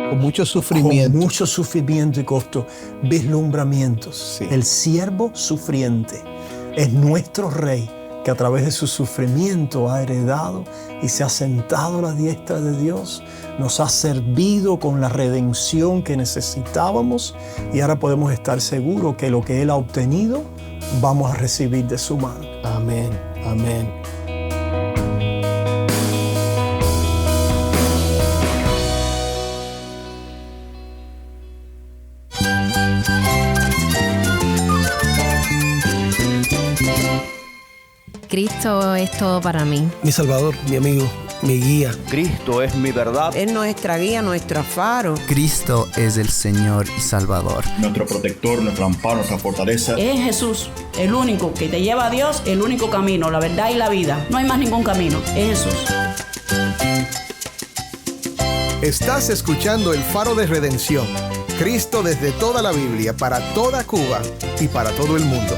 Con mucho sufrimiento. Con mucho sufrimiento y costo. Vislumbramientos. Sí. El siervo sufriente es nuestro Rey, que a través de su sufrimiento ha heredado y se ha sentado a la diestra de Dios, nos ha servido con la redención que necesitábamos y ahora podemos estar seguros que lo que Él ha obtenido vamos a recibir de su mano. Amén, amén. Cristo es todo para mí. Mi Salvador, mi amigo, mi guía. Cristo es mi verdad. Es nuestra guía, nuestro faro. Cristo es el Señor y Salvador. Nuestro protector, nuestro amparo, nuestra fortaleza. Es Jesús, el único que te lleva a Dios, el único camino, la verdad y la vida. No hay más ningún camino, es Jesús. Estás escuchando El Faro de Redención. Cristo desde toda la Biblia, para toda Cuba y para todo el mundo.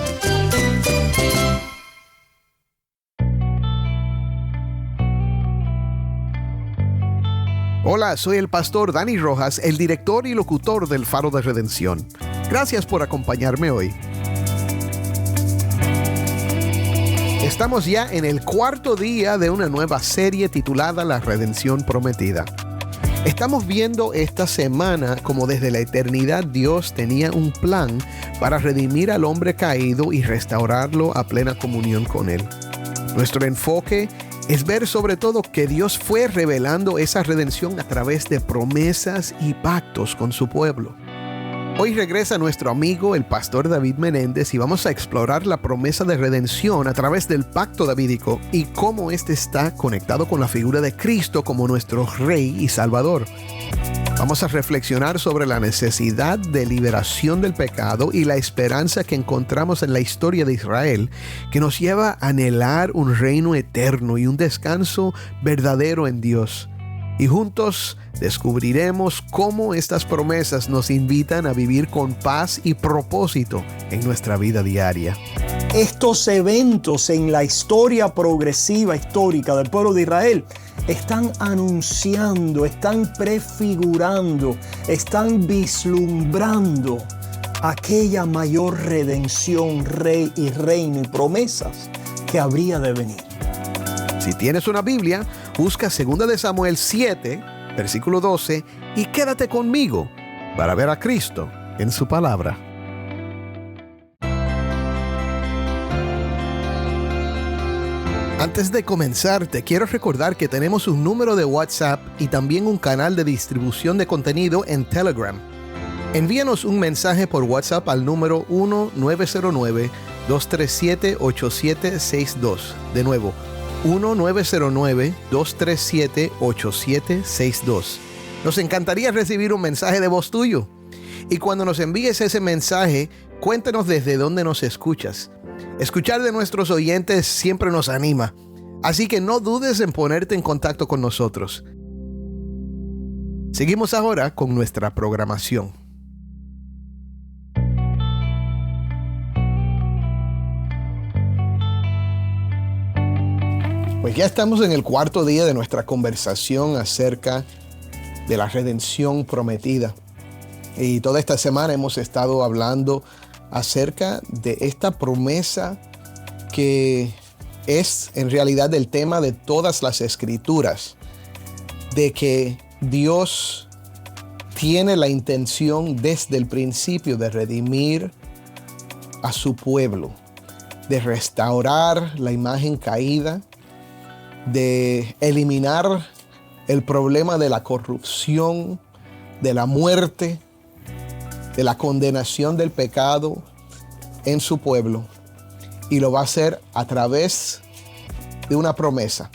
Hola, soy el pastor Dani Rojas, el director y locutor del Faro de Redención. Gracias por acompañarme hoy. Estamos ya en el cuarto día de una nueva serie titulada La Redención Prometida. Estamos viendo esta semana cómo desde la eternidad Dios tenía un plan para redimir al hombre caído y restaurarlo a plena comunión con Él. Nuestro enfoque es ver sobre todo que Dios fue revelando esa redención a través de promesas y pactos con su pueblo. Hoy regresa nuestro amigo el pastor David Menéndez y vamos a explorar la promesa de redención a través del pacto davídico y cómo este está conectado con la figura de Cristo como nuestro Rey y Salvador. Vamos a reflexionar sobre la necesidad de liberación del pecado y la esperanza que encontramos en la historia de Israel, que nos lleva a anhelar un reino eterno y un descanso verdadero en Dios. Y juntos descubriremos cómo estas promesas nos invitan a vivir con paz y propósito en nuestra vida diaria. Estos eventos en la historia progresiva histórica del pueblo de Israel están anunciando, están prefigurando, están vislumbrando aquella mayor redención, rey y reino y promesas que habría de venir. Si tienes una Biblia, busca 2 de Samuel 7, versículo 12, y quédate conmigo para ver a Cristo en su palabra. Antes de comenzar, te quiero recordar que tenemos un número de WhatsApp y también un canal de distribución de contenido en Telegram. Envíanos un mensaje por WhatsApp al número 1-909-237-8762. De nuevo, 1-909-237-8762. Nos encantaría recibir un mensaje de voz tuyo. Y cuando nos envíes ese mensaje, cuéntanos desde dónde nos escuchas. Escuchar de nuestros oyentes siempre nos anima, así que no dudes en ponerte en contacto con nosotros. Seguimos ahora con nuestra programación. Pues ya estamos en el cuarto día de nuestra conversación acerca de la redención prometida. Y toda esta semana hemos estado hablando acerca de esta promesa que es en realidad el tema de todas las escrituras, de que Dios tiene la intención desde el principio de redimir a su pueblo, de restaurar la imagen caída, de eliminar el problema de la corrupción, de la muerte, de la condenación del pecado en su pueblo, y lo va a hacer a través de una promesa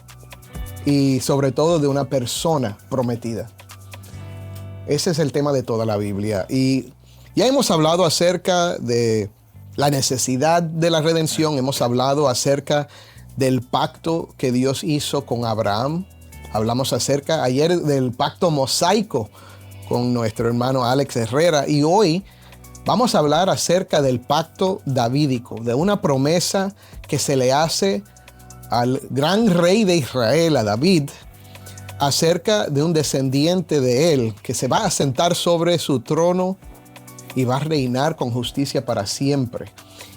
y sobre todo de una persona prometida. Ese es el tema de toda la Biblia, y ya hemos hablado acerca de la necesidad de la redención, hemos hablado acerca del pacto que Dios hizo con Abraham, hablamos acerca ayer del pacto mosaico con nuestro hermano Alex Herrera, y hoy vamos a hablar acerca del pacto davídico, de una promesa que se le hace al gran rey de Israel, a David, acerca de un descendiente de él que se va a sentar sobre su trono y va a reinar con justicia para siempre.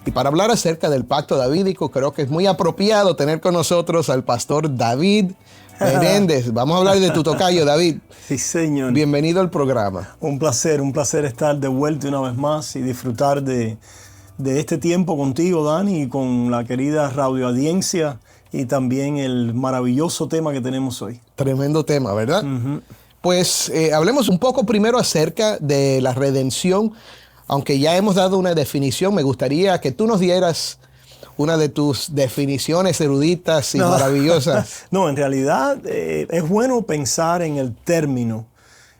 Y para hablar acerca del pacto davídico, creo que es muy apropiado tener con nosotros al pastor David Menéndez. Vamos a hablar de tu tocayo, David. Sí, señor. Bienvenido al programa. Un placer estar de vuelta una vez más y disfrutar de este tiempo contigo, Dani, y con la querida radio audiencia y también el maravilloso tema que tenemos hoy. Tremendo tema, ¿verdad? Pues hablemos un poco primero acerca de la redención. Aunque ya hemos dado una definición, me gustaría que tú nos dieras una de tus definiciones eruditas y maravillosas. No, en realidad es bueno pensar en el término.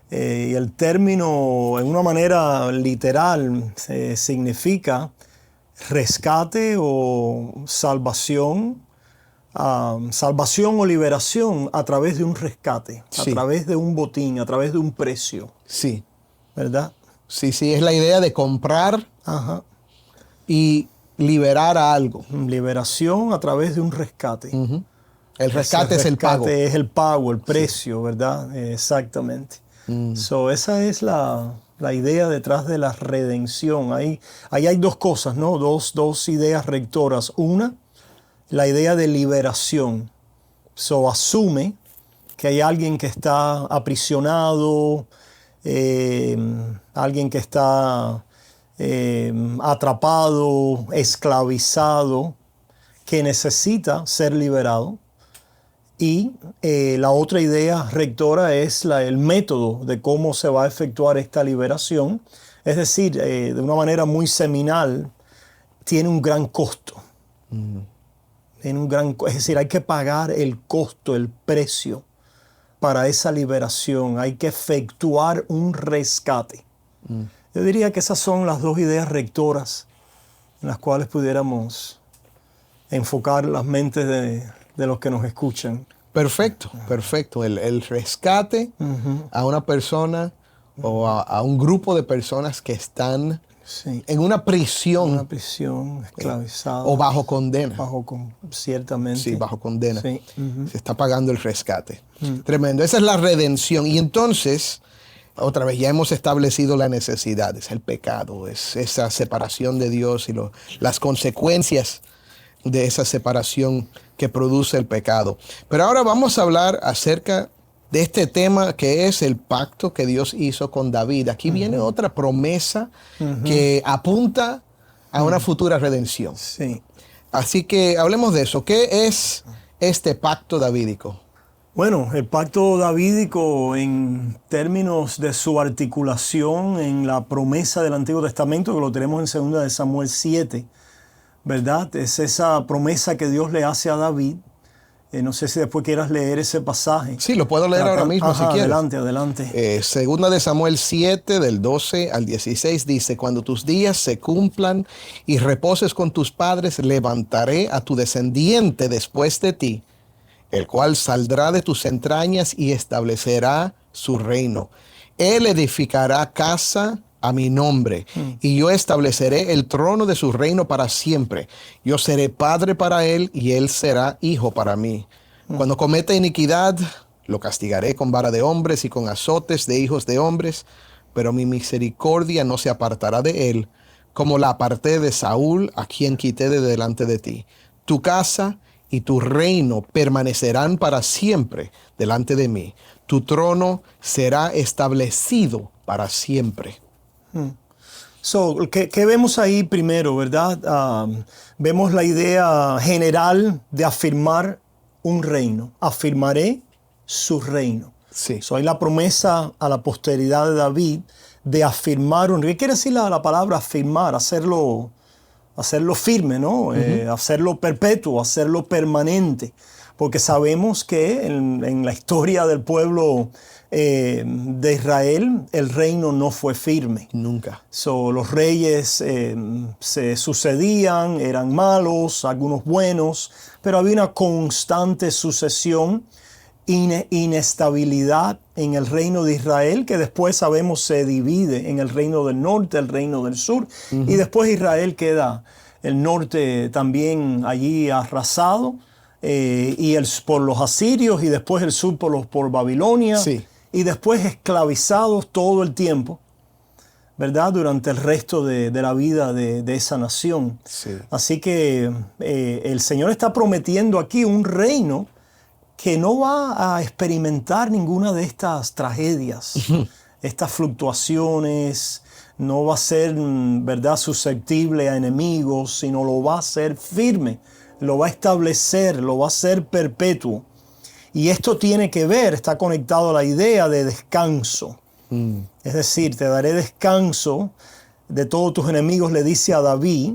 Y el término, en una manera literal, significa rescate o salvación. Salvación o liberación a través de un rescate, Sí. a través de un botín, a través de un precio, Sí, ¿verdad? sí, es la idea de comprar Ajá. y liberar a algo. Liberación a través de un rescate. El rescate es el pago. Es el pago, el precio, ¿verdad? Exactamente. Esa es la idea detrás de la redención. Ahí hay dos cosas, ¿no? Dos ideas rectoras. Una, la idea de liberación. Asume que hay alguien que está aprisionado, alguien que está atrapado, esclavizado, que necesita ser liberado. Y la otra idea rectora es el método de cómo se va a efectuar esta liberación. Es decir, de una manera muy seminal, tiene un gran costo. Es decir, hay que pagar el costo, el precio para esa liberación. Hay que efectuar un rescate. Yo diría que esas son las dos ideas rectoras en las cuales pudiéramos enfocar las mentes de los que nos escuchan. Perfecto. El rescate a una persona o a un grupo de personas que están Sí. en una prisión. Una prisión, esclavizada. O bajo condena. Ciertamente. Sí, bajo condena. Sí. Se está pagando el rescate. Tremendo. Esa es la redención. Y entonces, otra vez, ya hemos establecido la necesidad. Es el pecado, es esa separación de Dios y las consecuencias de esa separación que produce el pecado. Pero ahora vamos a hablar acerca de este tema que es el pacto que Dios hizo con David. Aquí viene otra promesa que apunta a una futura redención. Sí. Así que hablemos de eso. ¿Qué es este pacto davídico? Bueno, el pacto davídico en términos de su articulación en la promesa del Antiguo Testamento, que lo tenemos en 2 de Samuel 7, ¿verdad? Es esa promesa que Dios le hace a David. No sé si después quieras leer ese pasaje. Sí, lo puedo leer ahora mismo si quieres. Adelante. 2 de Samuel 7, del 12 al 16, dice: Cuando tus días se cumplan y reposes con tus padres, levantaré a tu descendiente después de ti, el cual saldrá de tus entrañas y establecerá su reino. Él edificará casa a mi nombre, y yo estableceré el trono de su reino para siempre. Yo seré padre para él, y él será hijo para mí. Cuando cometa iniquidad, lo castigaré con vara de hombres y con azotes de hijos de hombres, pero mi misericordia no se apartará de él, como la aparté de Saúl, a quien quité de delante de ti. Tu casa y tu reino permanecerán para siempre delante de mí. Tu trono será establecido para siempre. ¿Qué vemos ahí primero, verdad? Vemos la idea general de afirmar un reino. Afirmaré su reino. Sí. Hay la promesa a la posteridad de David de afirmar un reino. ¿Qué quiere decir la palabra afirmar? Hacerlo firme, ¿no? Hacerlo perpetuo, hacerlo permanente. Porque sabemos que en la historia del pueblo de Israel, el reino no fue firme. Nunca. Los reyes se sucedían, eran malos, algunos buenos, pero había una constante sucesión, inestabilidad en el reino de Israel, que después sabemos se divide en el reino del norte, el reino del sur, y después Israel queda el norte también allí arrasado, y por los asirios y después el sur por Babilonia, Sí. y después esclavizados todo el tiempo, ¿verdad? Durante el resto de la vida de esa nación. Sí. Así que el Señor está prometiendo aquí un reino que no va a experimentar ninguna de estas tragedias, estas fluctuaciones, no va a ser, ¿verdad?, susceptible a enemigos, sino lo va a hacer firme, lo va a establecer, lo va a hacer perpetuo. Y esto tiene que ver, está conectado a la idea de descanso. Es decir, te daré descanso de todos tus enemigos, le dice a David.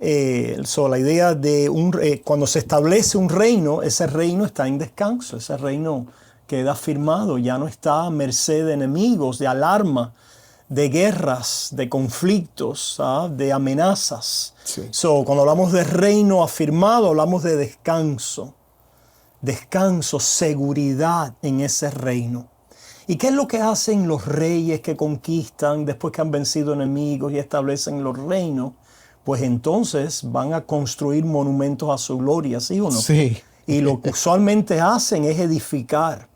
La idea de cuando se establece un reino, ese reino está en descanso, ese reino queda firmado, ya no está a merced de enemigos, de alarma, de guerras, de conflictos, de amenazas. Sí. Cuando hablamos de reino afirmado, hablamos de descanso. Descanso, seguridad en ese reino. ¿Y qué es lo que hacen los reyes que conquistan después que han vencido enemigos y establecen los reinos? Pues entonces van a construir monumentos a su gloria, ¿sí o no? Sí. Y lo que usualmente hacen es edificar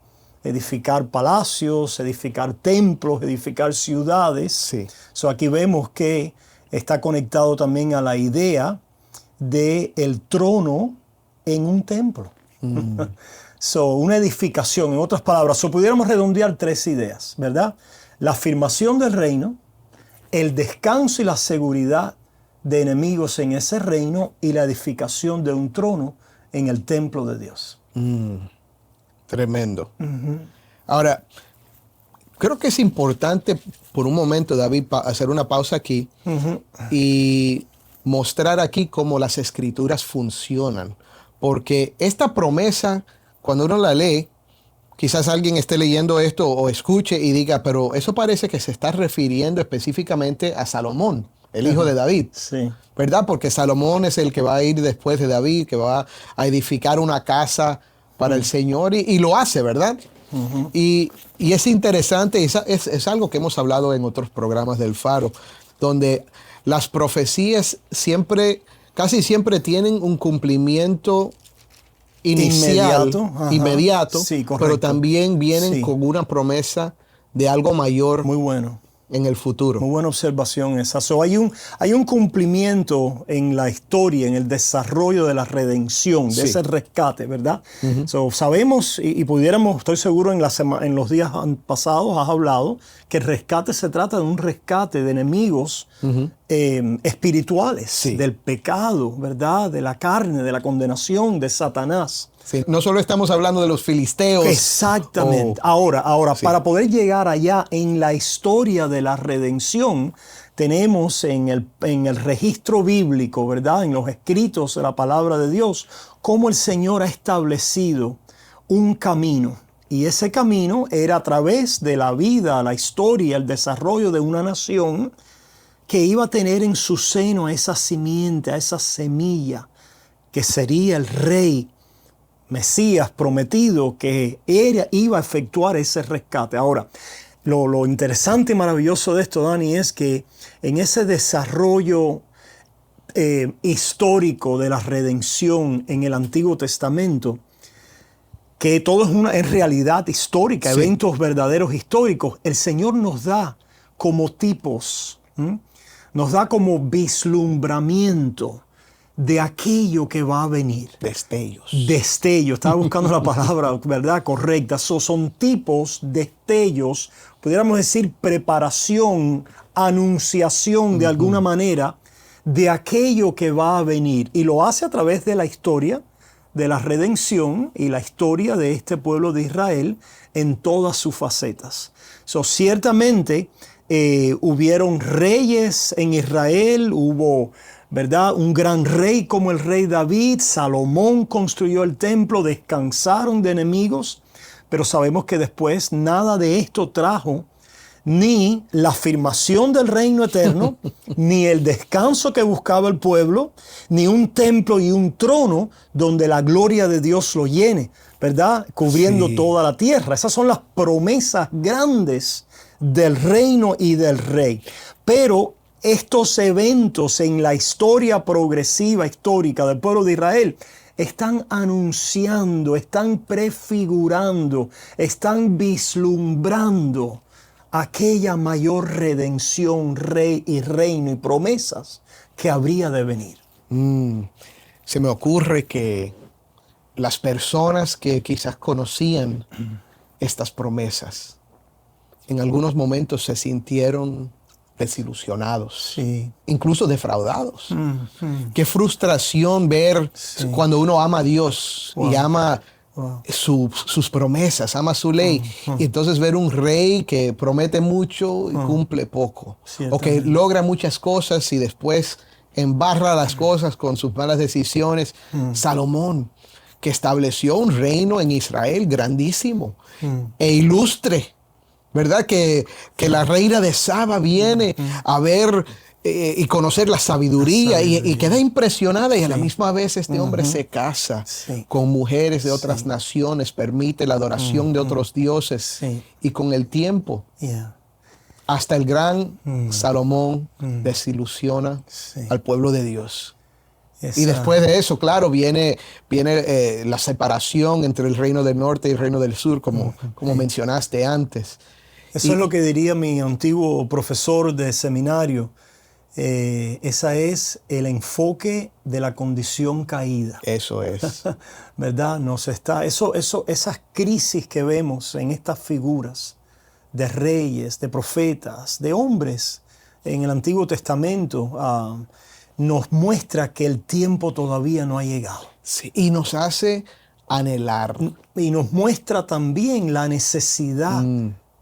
palacios, edificar templos, edificar ciudades. Sí. Aquí vemos que está conectado también a la idea del trono en un templo. Una edificación, en otras palabras. Pudiéramos redondear tres ideas, ¿verdad? La afirmación del reino, el descanso y la seguridad de enemigos en ese reino y la edificación de un trono en el templo de Dios. Tremendo. Ahora, creo que es importante por un momento, David, hacer una pausa aquí y mostrar aquí cómo las escrituras funcionan. Porque esta promesa, cuando uno la lee, quizás alguien esté leyendo esto o escuche y diga, pero eso parece que se está refiriendo específicamente a Salomón, el hijo de David. Sí. ¿Verdad? Porque Salomón es el que va a ir después de David, que va a edificar una casa para el Señor y lo hace, ¿verdad? Y es interesante, es algo que hemos hablado en otros programas del Faro, donde las profecías casi siempre tienen un cumplimiento inicial, inmediato, sí, pero también vienen sí, con una promesa de algo mayor. Muy bueno. En el futuro. Muy buena observación esa. Hay un cumplimiento en la historia, en el desarrollo de la redención, de ese rescate, ¿verdad? Sabemos y pudiéramos, estoy seguro en los días pasados has hablado, que el rescate se trata de un rescate de enemigos espirituales, del pecado, ¿verdad? De la carne, de la condenación, de Satanás. Sí, no solo estamos hablando de los filisteos. Exactamente. Ahora, sí, para poder llegar allá en la historia de la redención, tenemos en el registro bíblico, ¿verdad? En los escritos de la palabra de Dios, cómo el Señor ha establecido un camino. Y ese camino era a través de la vida, la historia, el desarrollo de una nación que iba a tener en su seno a esa simiente, a esa semilla, que sería el rey Mesías prometido, que iba a efectuar ese rescate. Ahora, lo interesante y maravilloso de esto, Dani, es que en ese desarrollo histórico de la redención en el Antiguo Testamento, que todo es en realidad histórica, eventos verdaderos históricos, el Señor nos da como tipos, nos da como vislumbramiento de aquello que va a venir. Destellos. Destellos. Estaba buscando la palabra, ¿verdad?, correcta. Son tipos, destellos, pudiéramos decir preparación, anunciación de alguna manera de aquello que va a venir. Y lo hace a través de la historia de la redención y la historia de este pueblo de Israel en todas sus facetas. Ciertamente hubieron reyes en Israel, hubo, ¿verdad?, un gran rey como el rey David. Salomón construyó el templo, descansaron de enemigos, pero sabemos que después nada de esto trajo ni la afirmación del reino eterno, ni el descanso que buscaba el pueblo, ni un templo y un trono donde la gloria de Dios lo llene, ¿verdad?, cubriendo toda la tierra. Esas son las promesas grandes del reino y del rey. Pero estos eventos en la historia progresiva histórica del pueblo de Israel están anunciando, están prefigurando, están vislumbrando aquella mayor redención, rey y reino y promesas que habría de venir. Se me ocurre que las personas que quizás conocían estas promesas, en algunos momentos se sintieron desilusionados, Sí. incluso defraudados. Qué frustración ver cuando uno ama a Dios y ama sus promesas, ama su ley, y entonces ver un rey que promete mucho y cumple poco, o que logra muchas cosas y después embarra las cosas con sus malas decisiones. Salomón, que estableció un reino en Israel grandísimo e ilustre, ¿verdad? Que la reina de Saba viene a ver y conocer la sabiduría, y queda impresionada, y a la misma vez este hombre se casa con mujeres de otras naciones, permite la adoración de otros dioses, y con el tiempo hasta el gran Salomón desilusiona al pueblo de Dios. Y después de eso, claro, viene la separación entre el reino del norte y el reino del sur, como mencionaste antes. Eso es lo que diría mi antiguo profesor de seminario. Ese es el enfoque de la condición caída. Eso es. ¿Verdad? Esas crisis que vemos en estas figuras de reyes, de profetas, de hombres en el Antiguo Testamento, nos muestra que el tiempo todavía no ha llegado. Sí, y nos hace anhelar. Y nos muestra también la necesidad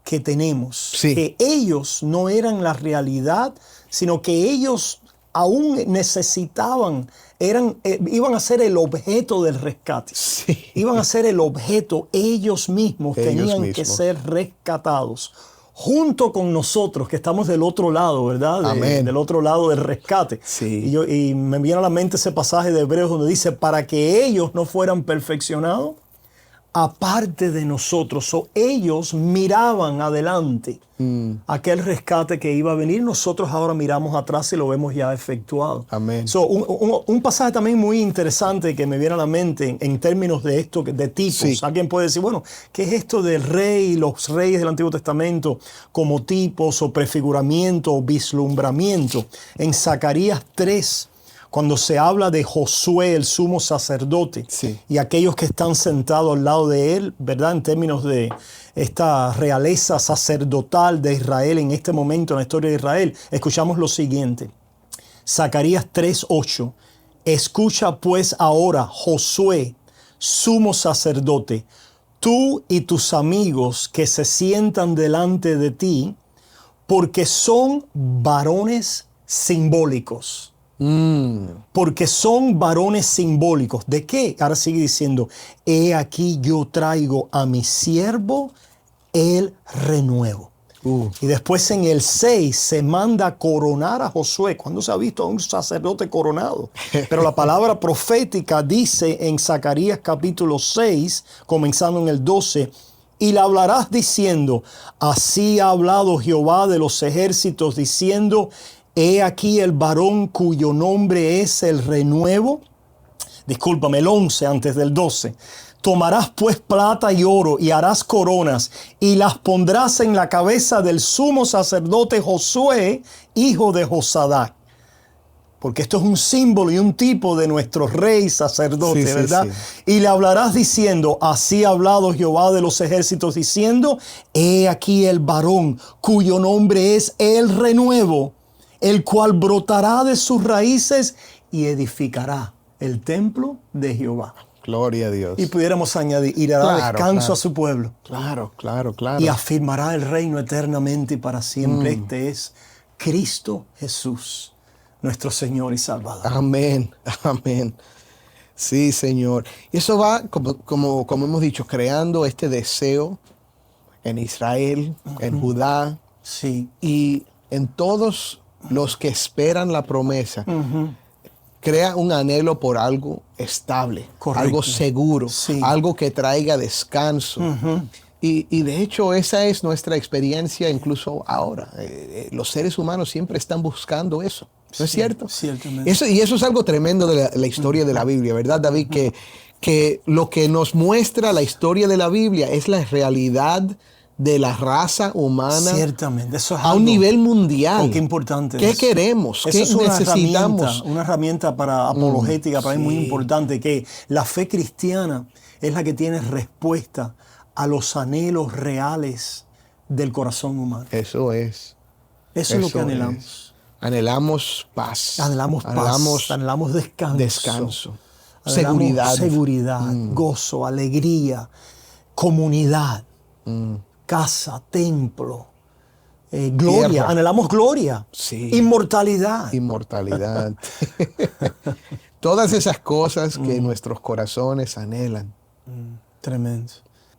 que tenemos. Sí. Que ellos no eran la realidad, sino que ellos aún necesitaban, iban a ser el objeto del rescate. Sí. Iban a ser el objeto, ellos mismos tenían que ser rescatados. Junto con nosotros, que estamos del otro lado, ¿verdad? Del otro lado del rescate. Sí. Y me viene a la mente ese pasaje de Hebreos donde dice, para que ellos no fueran perfeccionados, aparte de nosotros. Ellos miraban adelante aquel rescate que iba a venir. Nosotros ahora miramos atrás y lo vemos ya efectuado. Amén. Un pasaje también muy interesante que me viene a la mente en términos de esto, de tipos. Sí. Alguien puede decir, bueno, ¿qué es esto del rey, los reyes del Antiguo Testamento como tipos o prefiguramiento o vislumbramiento? En Zacarías 3, cuando se habla de Josué, el sumo sacerdote, y aquellos que están sentados al lado de él, ¿verdad? En términos de esta realeza sacerdotal de Israel en este momento en la historia de Israel, escuchamos lo siguiente. Zacarías 3:8. Escucha pues ahora, Josué, sumo sacerdote, tú y tus amigos que se sientan delante de ti, porque son varones simbólicos. Porque son varones simbólicos. ¿De qué? Ahora sigue diciendo, he aquí yo traigo a mi siervo el renuevo. Y después en el 6 se manda a coronar a Josué. ¿Cuándo se ha visto a un sacerdote coronado? Pero la palabra profética dice en Zacarías capítulo 6, comenzando en el 12, y le hablarás diciendo, así ha hablado Jehová de los ejércitos, diciendo, he aquí el varón cuyo nombre es el renuevo. Discúlpame, el 11 antes del 12. Tomarás pues plata y oro y harás coronas y las pondrás en la cabeza del sumo sacerdote Josué, hijo de Josadac. Porque esto es un símbolo y un tipo de nuestro rey sacerdote, ¿verdad? Y le hablarás diciendo, así ha hablado Jehová de los ejércitos, diciendo, he aquí el varón cuyo nombre es el renuevo, el cual brotará de sus raíces y edificará el templo de Jehová. Gloria a Dios. Y pudiéramos añadir, y dará descanso a su pueblo. Claro. Y afirmará el reino eternamente y para siempre. Este es Cristo Jesús, nuestro Señor y Salvador. Amén. Sí, Señor. Y eso va, como hemos dicho, creando este deseo en Israel, en Judá, y en todos los que esperan la promesa. Crea un anhelo por algo estable, algo seguro, algo que traiga descanso. Y de hecho esa es nuestra experiencia incluso ahora. Los seres humanos siempre están buscando eso. ¿No es cierto? Ciertamente. Y eso es algo tremendo de la historia de la Biblia, ¿verdad, David? Que lo que nos muestra la historia de la Biblia es la realidad de la raza humana. Ciertamente, eso es a un nivel mundial. Qué importante. ¿Qué queremos? Eso ¿Qué es una necesitamos? Una herramienta para apologética, para mí muy importante, que la fe cristiana es la que tiene respuesta a los anhelos reales del corazón humano. Eso es. Eso es lo que anhelamos. Anhelamos paz. Anhelamos paz. Anhelamos descanso. Descanso. Anhelamos Seguridad. Seguridad, gozo, alegría, comunidad, casa, templo, gloria. Tierra. Anhelamos gloria. Sí. Inmortalidad. Inmortalidad. Todas esas cosas que nuestros corazones anhelan. Tremendo.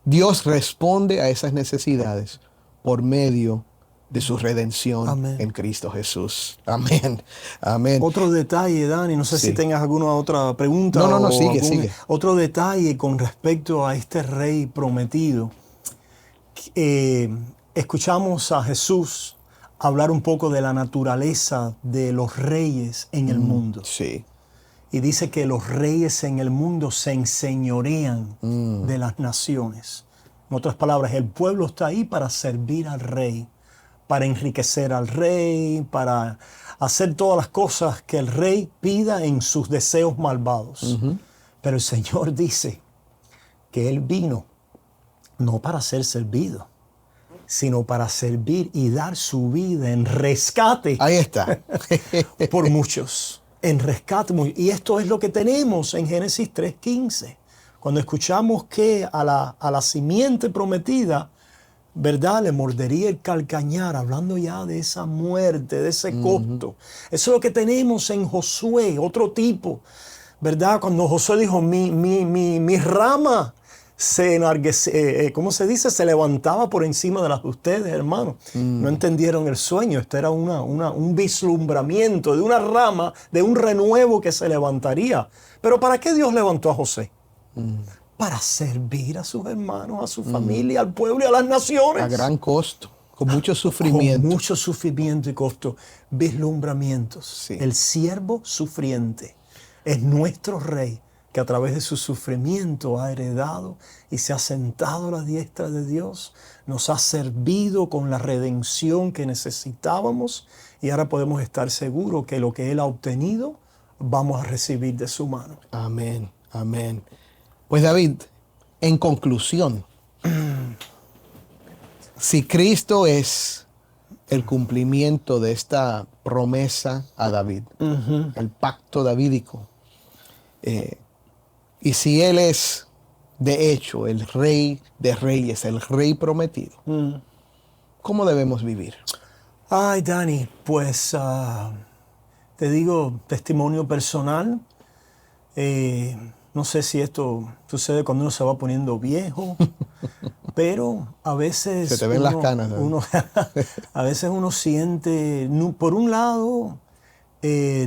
Dios responde a esas necesidades por medio de su redención Amén. en Cristo Jesús. Amén. Amén. Otro detalle, Dani, no sé Sí. si tengas alguna otra pregunta. No, o sigue. Otro detalle con respecto a este rey prometido. Escuchamos a Jesús hablar un poco de la naturaleza de los reyes en el mundo. Sí. Y dice que los reyes en el mundo se enseñorean de las naciones. En otras palabras, el pueblo está ahí para servir al rey, para enriquecer al rey, para hacer todas las cosas que el rey pida en sus deseos malvados. Pero el Señor dice que Él vino no para ser servido, sino para servir y dar su vida en rescate Ahí está. por muchos. En rescate. Y esto es lo que tenemos en Génesis 3:15. Cuando escuchamos que a la simiente prometida, ¿verdad?, le mordería el calcañar, hablando ya de esa muerte, de ese costo. Eso es lo que tenemos en Josué, otro tipo, ¿verdad? Cuando Josué dijo, mi rama se enarguece, ¿cómo se dice? Se levantaba por encima de las de ustedes, hermanos. No entendieron el sueño. Esto era un vislumbramiento de una rama, de un renuevo que se levantaría. Pero ¿para qué Dios levantó a José? Para servir a sus hermanos, a su familia, al pueblo y a las naciones. A gran costo, con mucho sufrimiento. Con mucho sufrimiento y costo. Vislumbramientos. Sí. El siervo sufriente es nuestro rey, que a través de su sufrimiento ha heredado y se ha sentado a la diestra de Dios, nos ha servido con la redención que necesitábamos y ahora podemos estar seguros que lo que Él ha obtenido vamos a recibir de su mano. Amén, amén. Pues David, en conclusión, si Cristo es el cumplimiento de esta promesa a David, el pacto davídico, y si Él es, de hecho, el Rey de Reyes, el Rey prometido, ¿cómo debemos vivir? Ay, Dani, pues te digo, testimonio personal. No sé si esto sucede cuando uno se va poniendo viejo, pero a veces Se te ven las canas, ¿no? a veces uno siente, por un lado,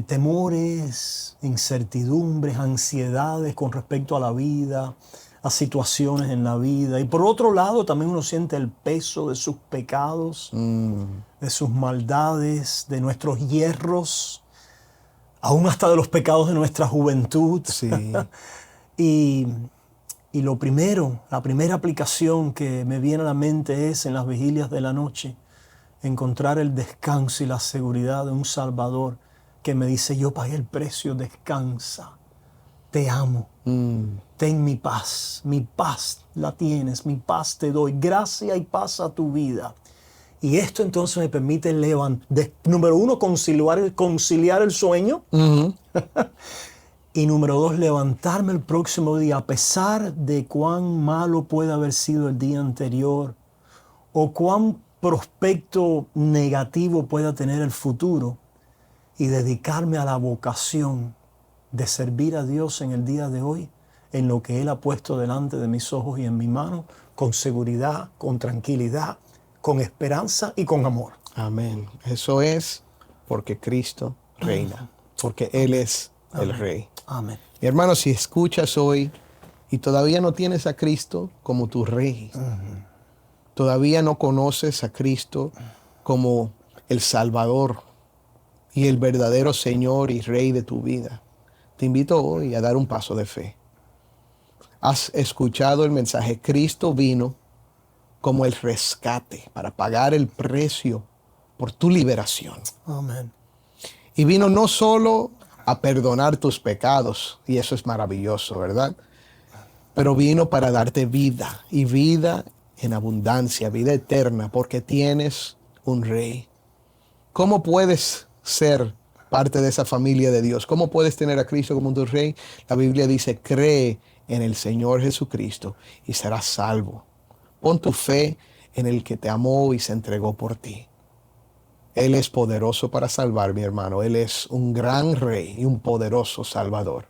temores, incertidumbres, ansiedades con respecto a la vida, a situaciones en la vida. Y por otro lado, también uno siente el peso de sus pecados, de sus maldades, de nuestros hierros, aún hasta de los pecados de nuestra juventud. Sí. Y la primera aplicación que me viene a la mente es en las vigilias de la noche, encontrar el descanso y la seguridad de un Salvador que me dice, yo pagué el precio, descansa, te amo, ten mi paz la tienes, mi paz te doy, gracia y paz a tu vida. Y esto entonces me permite número uno, conciliar el sueño. Y número dos, levantarme el próximo día a pesar de cuán malo puede haber sido el día anterior o cuán prospecto negativo pueda tener el futuro, y dedicarme a la vocación de servir a Dios en el día de hoy, en lo que Él ha puesto delante de mis ojos y en mi mano, con seguridad, con tranquilidad, con esperanza y con amor. Amén. Eso es porque Cristo reina, porque Él es el Rey. Amén. Mi hermano, si escuchas hoy y todavía no tienes a Cristo como tu Rey, todavía no conoces a Cristo como el Salvador y el verdadero Señor y Rey de tu vida, te invito hoy a dar un paso de fe. Has escuchado el mensaje. Cristo vino como el rescate para pagar el precio por tu liberación. Amén. Y vino no solo a perdonar tus pecados, y eso es maravilloso, ¿verdad? Pero vino para darte vida, y vida en abundancia, vida eterna, porque tienes un Rey. ¿Cómo puedes ser parte de esa familia de Dios? ¿Cómo puedes tener a Cristo como tu Rey? La Biblia dice, cree en el Señor Jesucristo y serás salvo. Pon tu fe en el que te amó y se entregó por ti. Él es poderoso para salvar, mi hermano. Él es un gran Rey y un poderoso Salvador.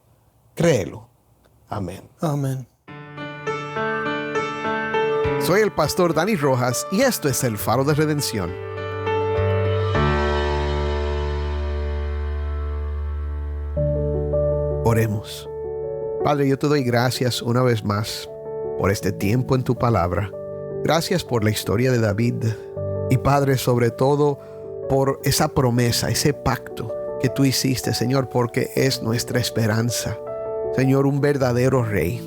Créelo. Amén. Amén. Soy el pastor Dani Rojas y esto es el Faro de Redención. Oremos. Padre, yo te doy gracias una vez más por este tiempo en tu palabra. Gracias por la historia de David. Y Padre, sobre todo por esa promesa, ese pacto que tú hiciste, Señor, porque es nuestra esperanza. Señor, un verdadero Rey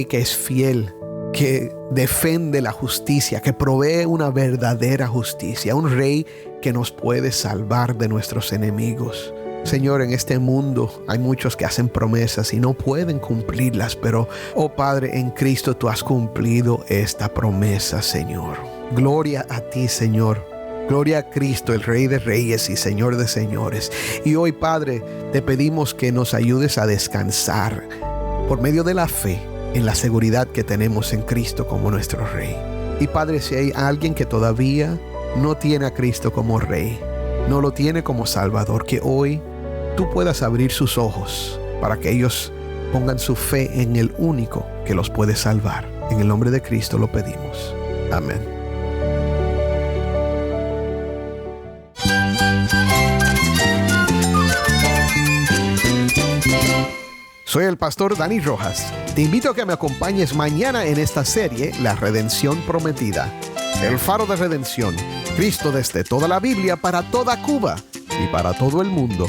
que es fiel, que defiende la justicia, que provee una verdadera justicia, un Rey que nos puede salvar de nuestros enemigos. Señor, en este mundo hay muchos que hacen promesas y no pueden cumplirlas, pero, oh Padre, en Cristo tú has cumplido esta promesa, Señor. Gloria a ti, Señor. Gloria a Cristo, el Rey de Reyes y Señor de Señores. Y hoy, Padre, te pedimos que nos ayudes a descansar por medio de la fe en la seguridad que tenemos en Cristo como nuestro Rey. Y Padre, si hay alguien que todavía no tiene a Cristo como Rey, no lo tiene como Salvador, que hoy tú puedas abrir sus ojos para que ellos pongan su fe en el único que los puede salvar. En el nombre de Cristo lo pedimos. Amén. Soy el pastor Dani Rojas. Te invito a que me acompañes mañana en esta serie, La Redención Prometida. El Faro de Redención. Cristo desde toda la Biblia para toda Cuba y para todo el mundo.